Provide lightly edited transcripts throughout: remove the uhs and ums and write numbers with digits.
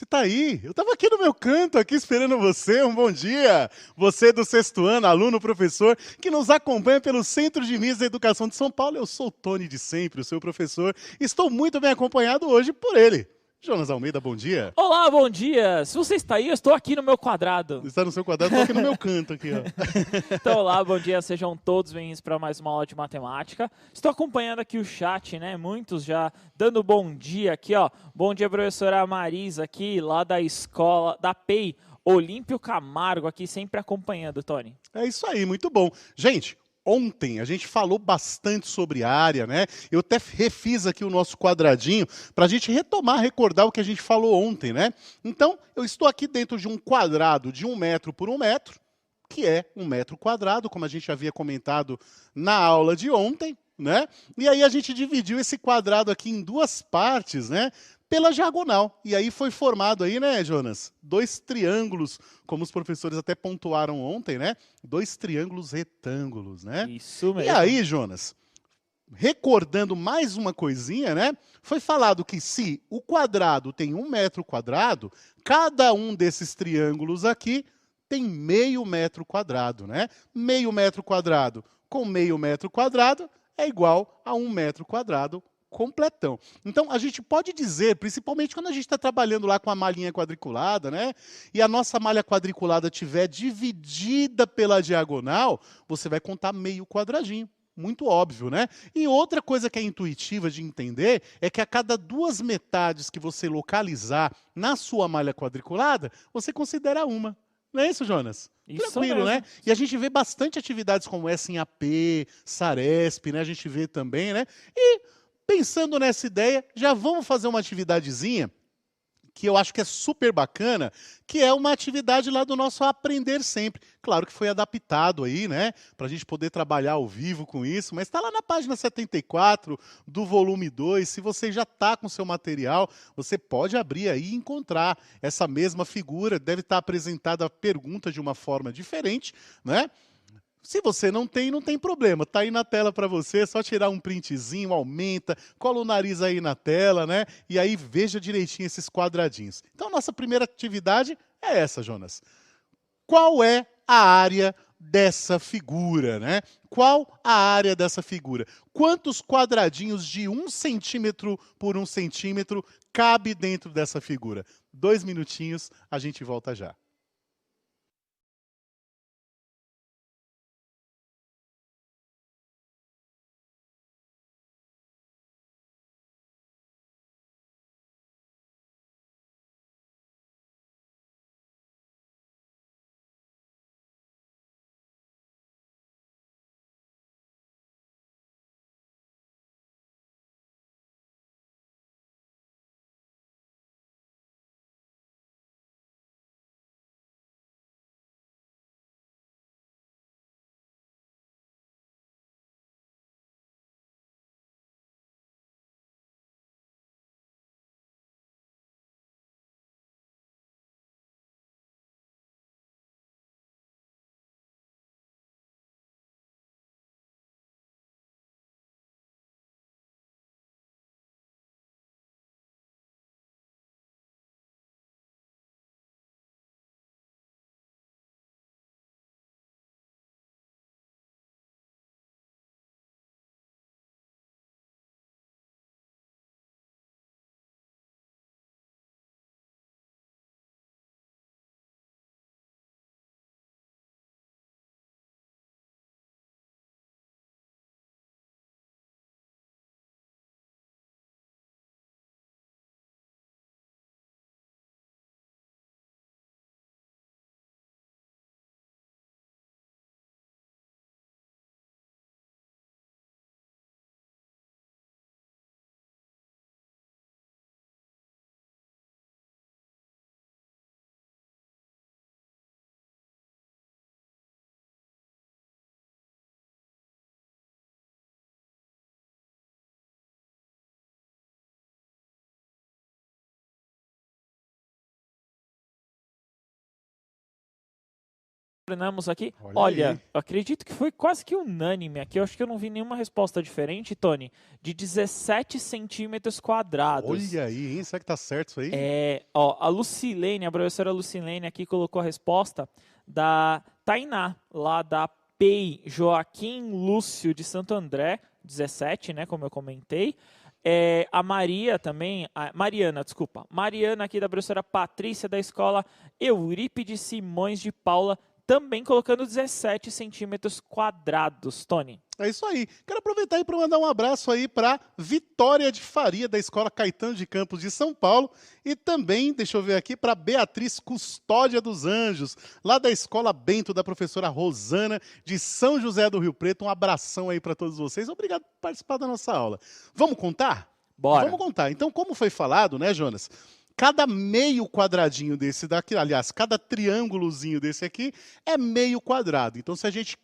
tá aí? Eu tava aqui no meu canto, aqui esperando você. Um bom dia. Você do sexto ano, aluno, professor, que nos acompanha pelo Centro de Mises da Educação de São Paulo. Eu sou o Tony de sempre, o seu professor. Estou muito bem acompanhado hoje por ele. Jonas Almeida, bom dia. Olá, bom dia! Se você está aí, eu estou aqui no meu quadrado. Está no seu quadrado, estou aqui no meu canto aqui, ó. Então, olá, bom dia, sejam todos bem-vindos para mais uma aula de matemática. Estou acompanhando aqui o chat, né? Muitos já dando bom dia aqui, ó. Bom dia, professora Marisa, aqui, lá da escola, da PEI, Olímpio Camargo, aqui sempre acompanhando, Tony. É isso aí, muito bom. Gente, ontem a gente falou bastante sobre área, né? Eu até refiz aqui o nosso quadradinho para a gente retomar, recordar o que a gente falou ontem, né? Então, eu estou aqui dentro de um quadrado de 1 metro por 1 metro, que é 1 metro quadrado, como a gente havia comentado na aula de ontem, né? E aí a gente dividiu esse quadrado aqui em duas partes, né? Pela diagonal. E aí foi formado aí, né, Jonas? 2 triângulos, como os professores até pontuaram ontem, né? 2 triângulos retângulos, né? Isso E mesmo. aí, Jonas, recordando mais uma coisinha, né? Foi falado que se o quadrado tem 1 metro quadrado, cada um desses triângulos aqui tem meio metro quadrado, né? Meio metro quadrado com meio metro quadrado é igual a 1 metro quadrado completão. Então, a gente pode dizer, principalmente quando a gente está trabalhando lá com a malhinha quadriculada, né? E a nossa malha quadriculada estiver dividida pela diagonal, você vai contar meio quadradinho. Muito óbvio, né? E outra coisa que é intuitiva de entender é que a cada duas metades que você localizar na sua malha quadriculada, você considera uma. Não é isso, Jonas? Isso Tranquilo, né? mesmo. E a gente vê bastante atividades como essa em AP, Saresp, né? A gente vê também, né? E pensando nessa ideia, já vamos fazer uma atividadezinha que eu acho que é super bacana, que é uma atividade lá do nosso Aprender Sempre. Claro que foi adaptado aí, né, para a gente poder trabalhar ao vivo com isso, mas está lá na página 74 do volume 2. Se você já está com seu material, você pode abrir aí e encontrar essa mesma figura. Deve estar apresentada a pergunta de uma forma diferente, né? Se você não tem, não tem problema. Está aí na tela para você, é só tirar um printzinho, aumenta, cola o nariz aí na tela, né? E aí veja direitinho esses quadradinhos. Então, nossa primeira atividade é essa, Jonas. Qual é a área dessa figura, né? Qual a área dessa figura? Quantos quadradinhos de 1 centímetro por 1 centímetro cabe dentro dessa figura? 2 minutinhos, a gente volta já. Retornamos aqui. Olha Olha, aí. eu acredito que foi quase que unânime aqui. Eu acho que eu não vi nenhuma resposta diferente, Tony. De 17 centímetros quadrados. Olha aí, hein? Será que tá certo isso aí? Ó, a Lucilene, a professora Lucilene aqui colocou a resposta da Tainá, lá da PEI Joaquim Lúcio de Santo André, 17, né, como eu comentei. A Maria também, Mariana aqui da professora Patrícia da escola Eurípides Simões de Paula, também colocando 17 centímetros quadrados, Tony. É isso aí. Quero aproveitar aí para mandar um abraço aí para Vitória de Faria, da Escola Caetano de Campos de São Paulo, e também, deixa eu ver aqui, para Beatriz Custódia dos Anjos, lá da Escola Bento, da professora Rosana, de São José do Rio Preto. Um abração aí para todos vocês. Obrigado por participar da nossa aula. Vamos contar? Bora. Vamos contar. Então, como foi falado, né, Jonas? Cada meio quadradinho desse daqui, aliás, cada triângulozinho desse aqui é meio quadrado. Então, se a gente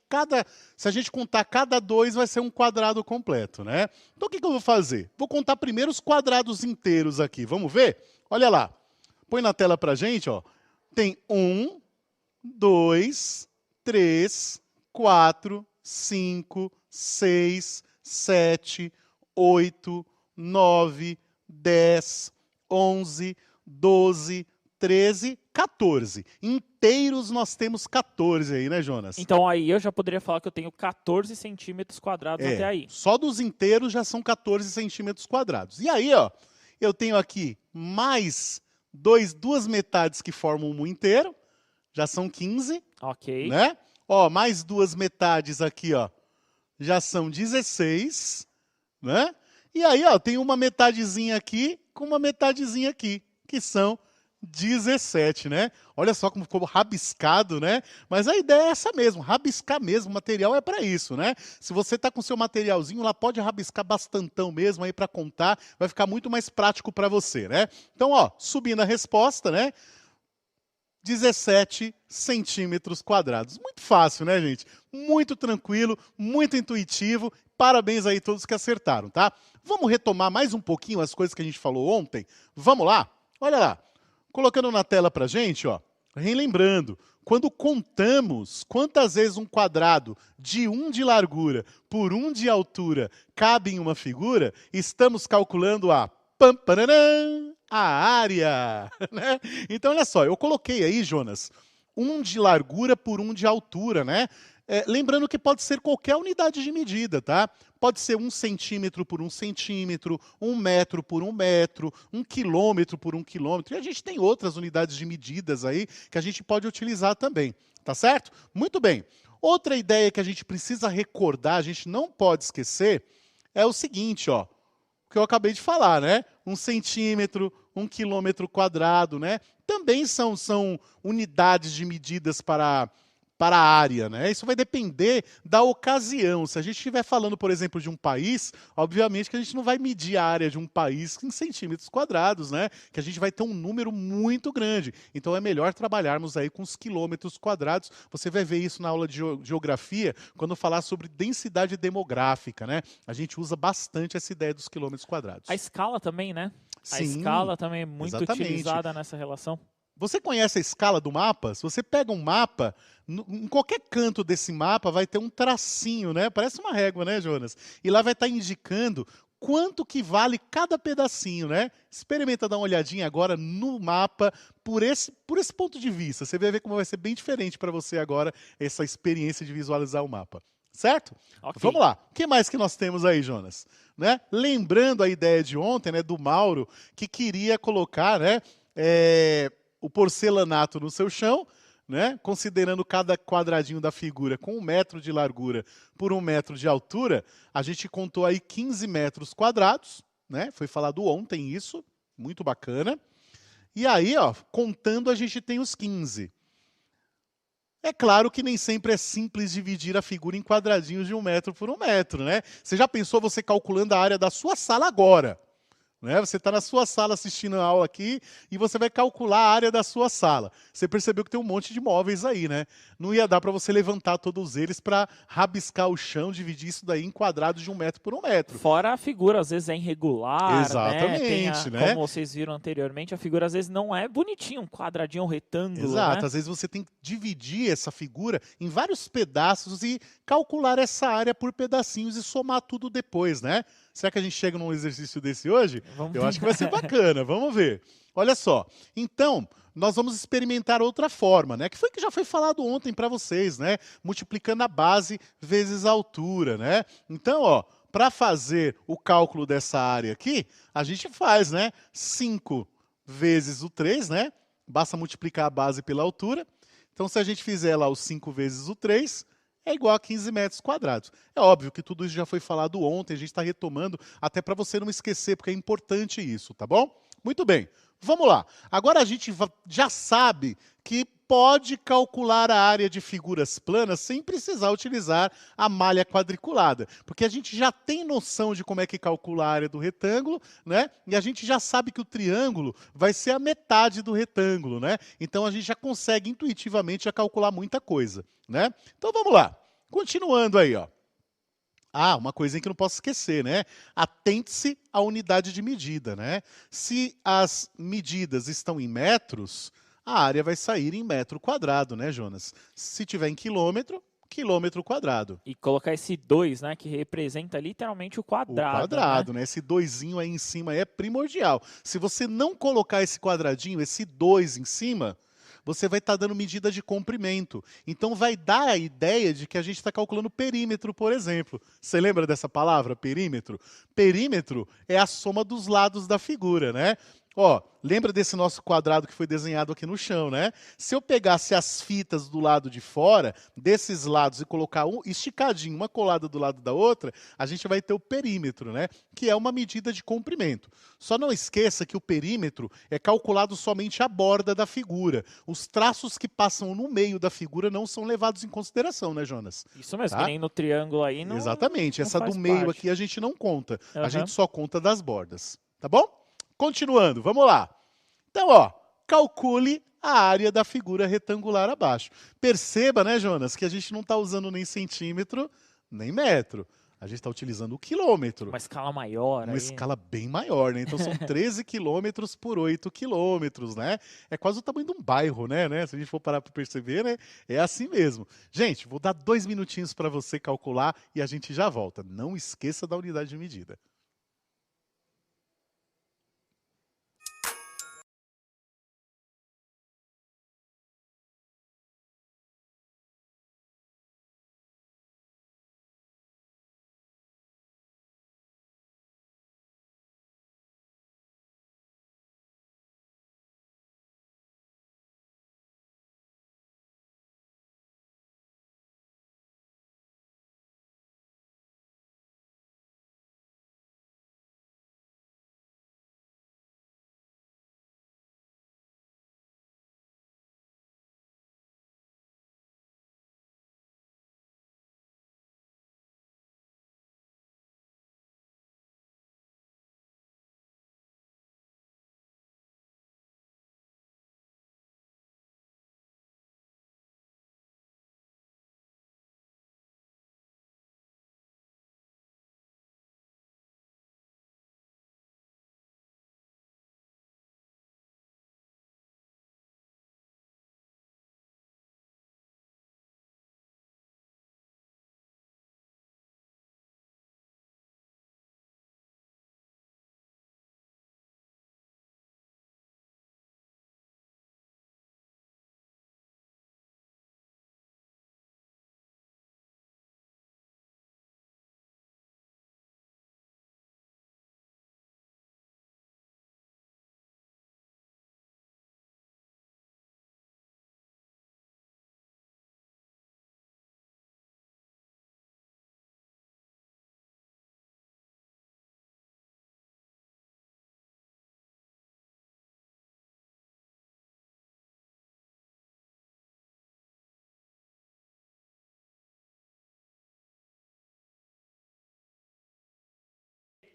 contar cada dois, vai ser um quadrado completo, né? Então, o que eu vou fazer? Vou contar primeiro os quadrados inteiros aqui. Vamos ver? Olha lá. Põe na tela pra gente, ó. Tem 1, 2, 3, 4, 5, 6, 7, 8, 9, 10, 11, 12, 13, 14. Inteiros nós temos 14 aí, né, Jonas? Então aí eu já poderia falar que eu tenho 14 centímetros quadrados até aí. Só dos inteiros já são 14 centímetros quadrados. E aí, ó, eu tenho aqui mais duas metades que formam um inteiro, já são 15. Ok. Né? Ó, mais duas metades aqui, ó, já são 16, né? E aí, ó, tem uma metadezinha aqui com uma metadezinha aqui, que são 17, né? Olha só como ficou rabiscado, né? Mas a ideia é essa mesmo, rabiscar mesmo, o material é para isso, né? Se você tá com seu materialzinho lá, pode rabiscar bastantão mesmo aí para contar, vai ficar muito mais prático para você, né? Então, ó, subindo a resposta, né? 17 centímetros quadrados. Muito fácil, né, gente? Muito tranquilo, muito intuitivo. Parabéns aí a todos que acertaram, tá? Vamos retomar mais um pouquinho as coisas que a gente falou ontem? Vamos lá? Olha lá. Colocando na tela pra gente, ó. Relembrando, quando contamos quantas vezes um quadrado de 1 de largura por 1 de altura cabe em uma figura, estamos calculando a área, né? Então, olha só, eu coloquei aí, Jonas, 1 de largura por 1 de altura, né? Lembrando que pode ser qualquer unidade de medida, tá? Pode ser 1 centímetro por 1 centímetro, 1 metro por 1 metro, 1 quilômetro por 1 quilômetro. E a gente tem outras unidades de medidas aí que a gente pode utilizar também, tá certo? Muito bem. Outra ideia que a gente precisa recordar, a gente não pode esquecer, é o seguinte, ó, que eu acabei de falar, né? 1 centímetro, 1 quilômetro quadrado, né? Também são unidades de medidas para a área, né? Isso vai depender da ocasião. Se a gente estiver falando, por exemplo, de um país, obviamente que a gente não vai medir a área de um país em centímetros quadrados, né? Que a gente vai ter um número muito grande. Então é melhor trabalharmos aí com os quilômetros quadrados. Você vai ver isso na aula de geografia, quando falar sobre densidade demográfica, né? A gente usa bastante essa ideia dos quilômetros quadrados. A escala também, né? A Sim, escala também é muito utilizada nessa relação. Você conhece a escala do mapa? Se você pega um mapa, em qualquer canto desse mapa vai ter um tracinho, né? Parece uma régua, né, Jonas? E lá vai estar indicando quanto que vale cada pedacinho, né? Experimenta dar uma olhadinha agora no mapa por esse ponto de vista. Você vai ver como vai ser bem diferente para você agora essa experiência de visualizar o mapa. Certo? Okay. Vamos lá. O que mais que nós temos aí, Jonas? Né? Lembrando a ideia de ontem, né, do Mauro, que queria colocar, né, o porcelanato no seu chão, né, considerando cada quadradinho da figura com 1 metro de largura por 1 metro de altura, a gente contou aí 15 metros quadrados, né? Foi falado ontem isso, muito bacana. E aí, ó, contando, a gente tem os 15. É claro que nem sempre é simples dividir a figura em quadradinhos de 1 metro por 1 metro, né? Você já pensou você calculando a área da sua sala agora? né? Você está na sua sala assistindo a aula aqui e você vai calcular a área da sua sala. Você percebeu que tem um monte de móveis aí, né? Não ia dar para você levantar todos eles para rabiscar o chão, dividir isso daí em quadrados de 1 metro por 1 metro. Fora a figura, às vezes é irregular, né? Exatamente, né? Como vocês viram anteriormente, a figura às vezes não é bonitinha, um quadradinho, um retângulo, Exato, né? às vezes você tem que dividir essa figura em vários pedaços e calcular essa área por pedacinhos e somar tudo depois, né? Será que a gente chega num exercício desse hoje? Vamos Eu acho que vai ser bacana, vamos ver. Olha só, então, nós vamos experimentar outra forma, né? Que foi que já foi falado ontem para vocês, né? Multiplicando a base vezes a altura, né? Então, ó, para fazer o cálculo dessa área aqui, a gente faz, né? 5 vezes o 3, né? Basta multiplicar a base pela altura. Então, se a gente fizer lá os 5 vezes o 3, é igual a 15 metros quadrados. É óbvio que tudo isso já foi falado ontem, a gente está retomando, até para você não esquecer, porque é importante isso, tá bom? Muito bem, vamos lá. Agora a gente já sabe que pode calcular a área de figuras planas sem precisar utilizar a malha quadriculada, porque a gente já tem noção de como é que calcula a área do retângulo, né? E a gente já sabe que o triângulo vai ser a metade do retângulo, né? Então a gente já consegue intuitivamente já calcular muita coisa, né? Então vamos lá. Continuando aí, ó. Ah, uma coisinha que eu não posso esquecer, né? Atente-se à unidade de medida, né? Se as medidas estão em metros, a área vai sair em metro quadrado, né, Jonas? Se tiver em quilômetro, quilômetro quadrado. E colocar esse 2, né, que representa literalmente o O quadrado, quadrado, né? né? Esse doisinho aí em cima é primordial. Se você não colocar esse quadradinho, esse 2 em cima, você vai estar dando medida de comprimento. Então vai dar a ideia de que a gente está calculando perímetro, por exemplo. Você lembra dessa palavra, perímetro? Perímetro é a soma dos lados da figura, né? Ó, lembra desse nosso quadrado que foi desenhado aqui no chão, né? Se eu pegasse as fitas do lado de fora, desses lados, e colocar um esticadinho, uma colada do lado da outra, a gente vai ter o perímetro, né? Que é uma medida de comprimento. Só não esqueça que o perímetro é calculado somente a borda da figura. Os traços que passam no meio da figura não são levados em consideração, né, Jonas? Isso mesmo, que Tá? nem no triângulo aí não, Exatamente. não Essa do faz meio parte. aqui a gente não conta. A Aham. gente só conta das bordas. Tá bom? Continuando, vamos lá. Então, ó, calcule a área da figura retangular abaixo. Perceba, né, Jonas, que a gente não está usando nem centímetro, nem metro. A gente está utilizando o quilômetro. Uma escala maior Uma aí. escala bem maior, né? Então são 13 quilômetros por 8 quilômetros, né? É quase o tamanho de um bairro, né? Se a gente for parar para perceber, né? É assim mesmo. Gente, vou dar 2 minutinhos para você calcular e a gente já volta. Não esqueça da unidade de medida.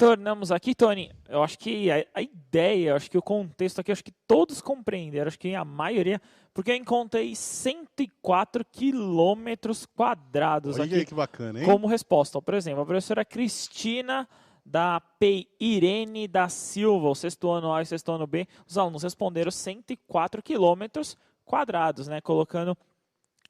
Retornamos aqui, Tony. Eu acho que a ideia, eu acho que o contexto aqui, eu acho que todos compreenderam, acho que a maioria, porque eu encontrei 104 quilômetros quadrados Olha aí aqui que bacana, hein? como resposta. Por exemplo, a professora Cristina da P. Irene da Silva, o sexto ano A e sexto ano B, os alunos responderam 104 quilômetros quadrados, né? Colocando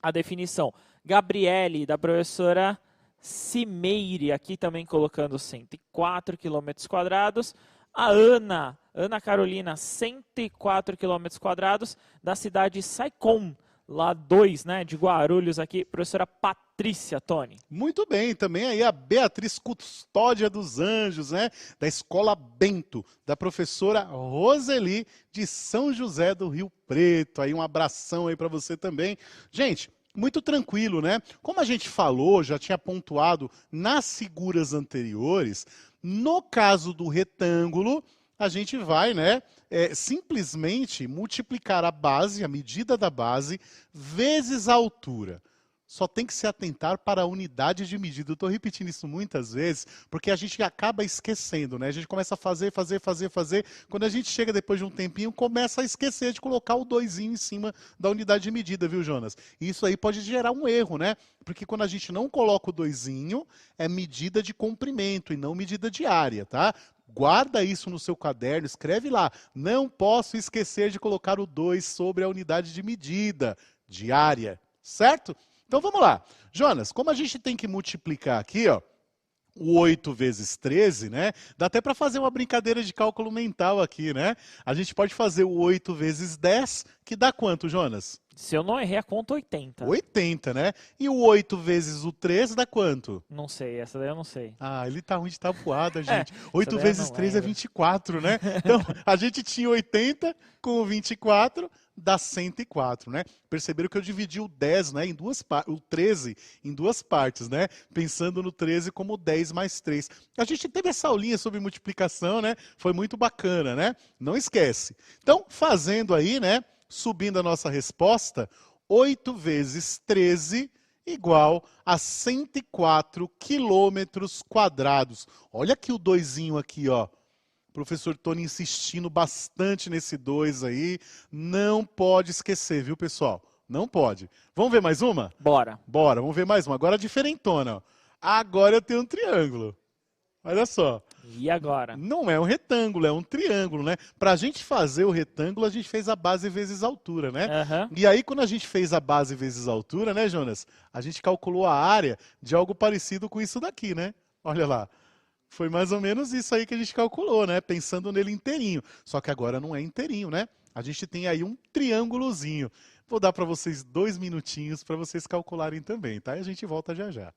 a definição. Gabriele, da professora Cimeire, aqui também colocando 104 quilômetros quadrados. A Ana Carolina, 104 quilômetros quadrados, da cidade Saicon, lá 2, né, de Guarulhos aqui, professora Patrícia, Tony. Muito bem, também aí a Beatriz Custódia dos Anjos, né? Da Escola Bento, da professora Roseli de São José do Rio Preto. Aí um abração aí para você também. Gente, muito tranquilo, né? Como a gente falou, já tinha pontuado nas figuras anteriores, no caso do retângulo, a gente vai, né, simplesmente multiplicar a base, a medida da base, vezes a altura. Só tem que se atentar para a unidade de medida. Eu estou repetindo isso muitas vezes, porque a gente acaba esquecendo, né? A gente começa a fazer. Quando a gente chega depois de um tempinho, começa a esquecer de colocar o doisinho em cima da unidade de medida, viu, Jonas? E isso aí pode gerar um erro, né? Porque quando a gente não coloca o doisinho, é medida de comprimento e não medida de área, tá? Guarda isso no seu caderno, escreve lá. Não posso esquecer de colocar o 2 sobre a unidade de medida, de área, certo? Então vamos lá. Jonas, como a gente tem que multiplicar aqui, ó, o 8 vezes 13, né? Dá até para fazer uma brincadeira de cálculo mental aqui, né? A gente pode fazer o 8 vezes 10, que dá quanto, Jonas? Se eu não errei a conta, 80. 80, né? E o 8 vezes o 3 dá quanto? Não sei, essa daí eu não sei. Ah, ele tá ruim de tabuada, É, gente. essa 8 daí eu vezes não 3 é lembro. 24, né? Então, a gente tinha 80 com o 24, dá 104, né? Perceberam que eu dividi o 10, né, o 13 em duas partes, né? Pensando no 13 como 10 mais 3. A gente teve essa aulinha sobre multiplicação, né? Foi muito bacana, né? Não esquece. Então, fazendo aí, né? Subindo a nossa resposta, 8 vezes 13 igual a 104 quilômetros quadrados. Olha aqui o doisinho aqui, ó. Professor Tony insistindo bastante nesse 2 aí. Não pode esquecer, viu, pessoal? Não pode. Vamos ver mais uma? Bora. Bora, vamos ver mais uma. Agora diferentona, ó. Agora eu tenho um triângulo. Olha só. E agora? Não é um retângulo, é um triângulo, né? Para a gente fazer o retângulo, a gente fez a base vezes a altura, né? Aham. E aí, quando a gente fez a base vezes a altura, né, Jonas? A gente calculou a área de algo parecido com isso daqui, né? Olha lá. Foi mais ou menos isso aí que a gente calculou, né? Pensando nele inteirinho. Só que agora não é inteirinho, né? A gente tem aí um triângulozinho. Vou dar para vocês 2 minutinhos para vocês calcularem também, tá? E a gente volta já já.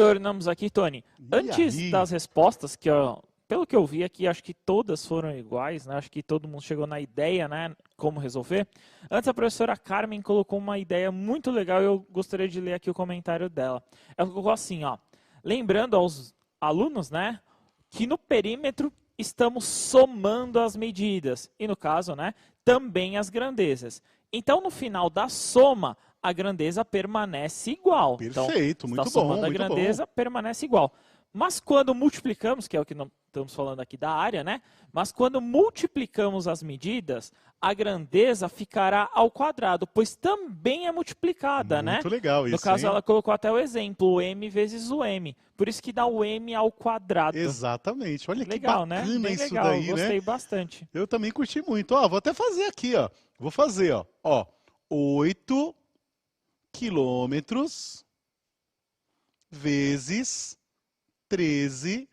Retornamos aqui, Tony. Antes aí? das respostas, que ó, pelo que eu vi aqui, acho que todas foram iguais, né? Acho que todo mundo chegou na ideia, né? Como resolver. Antes, a professora Carmen colocou uma ideia muito legal e eu gostaria de ler aqui o comentário dela. Ela colocou assim, ó. Lembrando aos alunos, né? Que no perímetro estamos somando as medidas. E no caso, né? Também as grandezas. Então, no final da soma, a grandeza permanece igual. Perfeito, então, muito está somando bom, a muito grandeza, bom. permanece igual. Mas quando multiplicamos, que é o que não estamos falando aqui da área, né? Mas quando multiplicamos as medidas, a grandeza ficará ao quadrado, pois também é multiplicada, né? Muito legal isso, No caso, hein? ela colocou até o exemplo, o m vezes o m. Por isso que dá o m ao quadrado. Exatamente. Olha Legal, que né? bacana Bem isso legal, daí, gostei né? bastante. Eu também curti muito. Ó, vou até fazer aqui, ó. Vou fazer, ó. Ó, 8 quilômetros vezes 13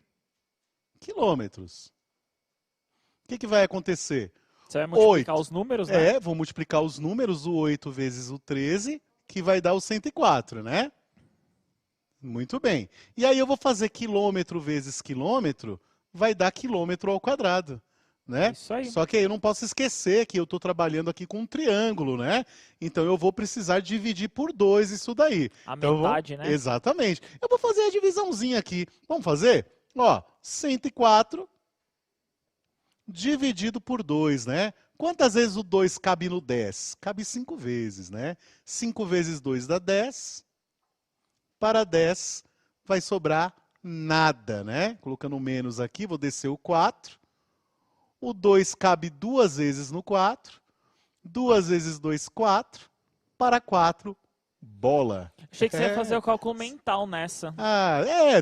quilômetros. O que vai acontecer? Você vai multiplicar 8. os números, né? Vou multiplicar os números, o 8 vezes o 13, que vai dar o 104, né? Muito bem. E aí eu vou fazer quilômetro vezes quilômetro, vai dar quilômetro ao quadrado, né? Isso aí. Só que aí eu não posso esquecer que eu estou trabalhando aqui com um triângulo, né? Então eu vou precisar dividir por 2 isso daí. A Então, metade, né? Exatamente. Eu vou fazer a divisãozinha aqui. Vamos fazer? Ó, 104 dividido por 2, né? Quantas vezes o 2 cabe no 10? Cabe 5 vezes, né? 5 vezes 2 dá 10. Para 10 vai sobrar nada, né? Colocando um menos aqui, vou descer o 4. O 2 cabe 2 vezes no 4. 2 vezes 2, 4. Para 4, bola. Achei que você ia fazer o cálculo mental nessa.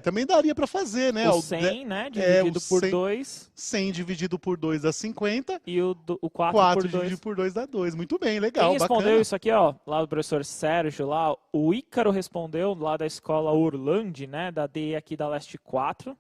Também daria para fazer, né? O 100, né? Dividido por 2. 100 dividido por 2 dá 50. E o 4 4 por 2. dividido por 2 dá 2. Muito bem, legal, Quem respondeu bacana. isso aqui, ó, lá do professor Sérgio, lá, o Ícaro respondeu, lá da escola Orlando, né? Da DE aqui da Leste 4.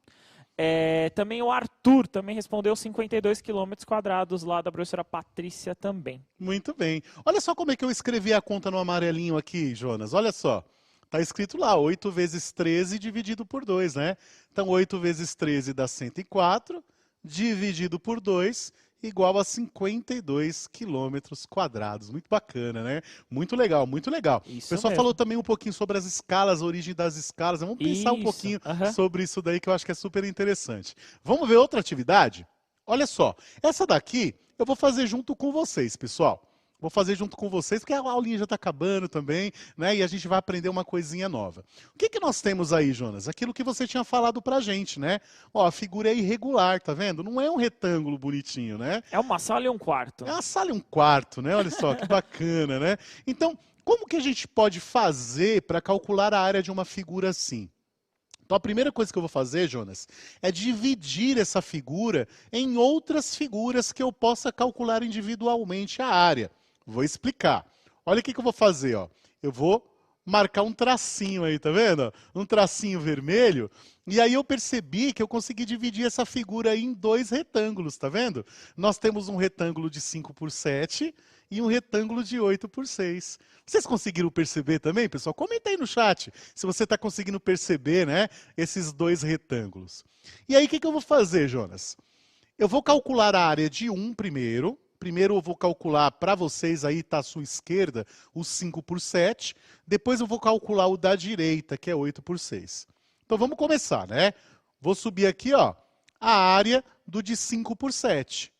Também o Arthur também respondeu 52 quilômetros quadrados lá da professora Patrícia também. Muito bem. Olha só como é que eu escrevi a conta no amarelinho aqui, Jonas. Olha só. Está escrito lá, 8 vezes 13 dividido por 2, né? Então, 8 vezes 13 dá 104, dividido por 2, igual a 52 quilômetros quadrados. Muito bacana, né? Muito legal, muito legal. Isso O pessoal mesmo. falou também um pouquinho sobre as escalas, a origem das escalas. Vamos pensar um Isso, pouquinho aham. sobre isso daí, que eu acho que é super interessante. Vamos ver outra atividade? Olha só, essa daqui eu vou fazer junto com vocês, pessoal. Vou fazer junto com vocês, porque a aulinha já está acabando também, né? E a gente vai aprender uma coisinha nova. O que nós temos aí, Jonas? Aquilo que você tinha falado pra gente, né? Ó, a figura é irregular, tá vendo? Não é um retângulo bonitinho, né? É uma sala e um quarto. É uma sala e um quarto, né? Olha só, que bacana, né? Então, como que a gente pode fazer para calcular a área de uma figura assim? Então, a primeira coisa que eu vou fazer, Jonas, é dividir essa figura em outras figuras que eu possa calcular individualmente a área. Vou explicar. Olha o que eu vou fazer, ó. Eu vou marcar um tracinho aí, tá vendo? Um tracinho vermelho. E aí eu percebi que eu consegui dividir essa figura aí em 2 retângulos, tá vendo? Nós temos um retângulo de 5 por 7 e um retângulo de 8 por 6. Vocês conseguiram perceber também, pessoal? Comenta aí no chat se você está conseguindo perceber, né, esses 2 retângulos. E aí o que eu vou fazer, Jonas? Eu vou calcular a área de 1 primeiro. Primeiro eu vou calcular para vocês, aí está à sua esquerda, o 5 por 7. Depois eu vou calcular o da direita, que é 8 por 6. Então vamos começar, né? Vou subir aqui, ó, a área do de 5 por 7.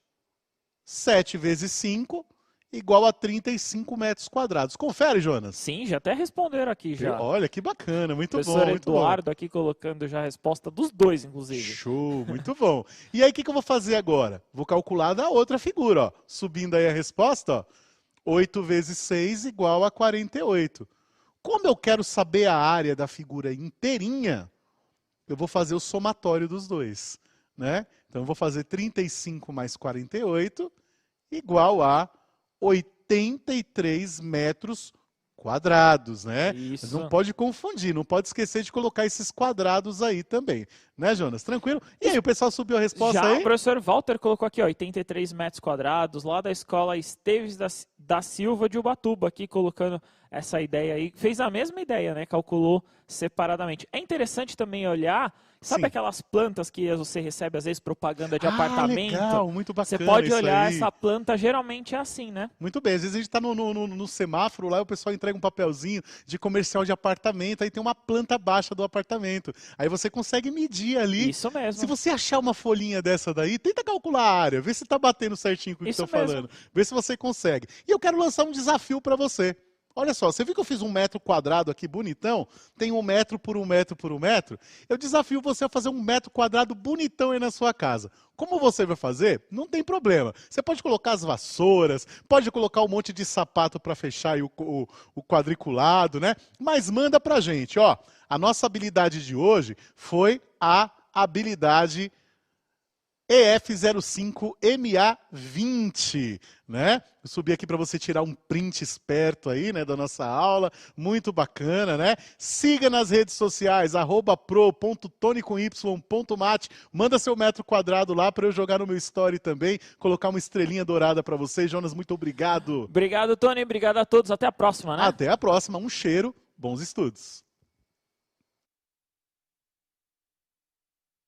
7 vezes 5 igual a 35 metros quadrados. Confere, Jonas. Sim, já até responderam aqui já. Olha, que bacana, muito bom, Professor muito bom. Eduardo aqui colocando já a resposta dos dois, inclusive. Show, muito bom. E aí, o que eu vou fazer agora? Vou calcular da outra figura, ó. Subindo aí a resposta, ó. 8 vezes 6 igual a 48. Como eu quero saber a área da figura inteirinha, eu vou fazer o somatório dos dois, né? Então, eu vou fazer 35 mais 48 igual a 83 metros quadrados, né? Isso. Mas não pode confundir, não pode esquecer de colocar esses quadrados aí também. Né, Jonas? Tranquilo? E aí, o pessoal subiu a resposta Já aí? o professor Walter colocou aqui, ó, 83 metros quadrados, lá da escola Esteves da Silva de Ubatuba, aqui colocando essa ideia aí, fez a mesma ideia, né? Calculou separadamente. É interessante também olhar, sabe Sim. aquelas plantas que você recebe às vezes propaganda de apartamento? Legal, muito bacana. Você pode isso olhar, aí. essa planta geralmente é assim, né? Muito bem, às vezes a gente está no semáforo lá, o pessoal entrega um papelzinho de comercial de apartamento, aí tem uma planta baixa do apartamento. Aí você consegue medir ali. Isso mesmo. Se você achar uma folhinha dessa daí, tenta calcular a área, vê se está batendo certinho com o que Isso eu tô mesmo. falando. Vê se você consegue. E eu quero lançar um desafio para você. Olha só, você viu que eu fiz 1 metro quadrado aqui bonitão? Tem 1 metro por 1 metro por 1 metro? Eu desafio você a fazer 1 metro quadrado bonitão aí na sua casa. Como você vai fazer? Não tem problema. Você pode colocar as vassouras, pode colocar um monte de sapato para fechar aí o quadriculado, né? Mas manda pra gente, ó. A nossa habilidade de hoje foi a habilidade EF05MA20, né? Eu subi aqui para você tirar um print esperto aí, né, da nossa aula, muito bacana, né? Siga nas redes sociais, @pro.tony_mate, manda seu metro quadrado lá para eu jogar no meu story também, colocar uma estrelinha dourada para você. Jonas, muito obrigado. Obrigado, Tony, obrigado a todos, até a próxima, né? Até a próxima, um cheiro, bons estudos.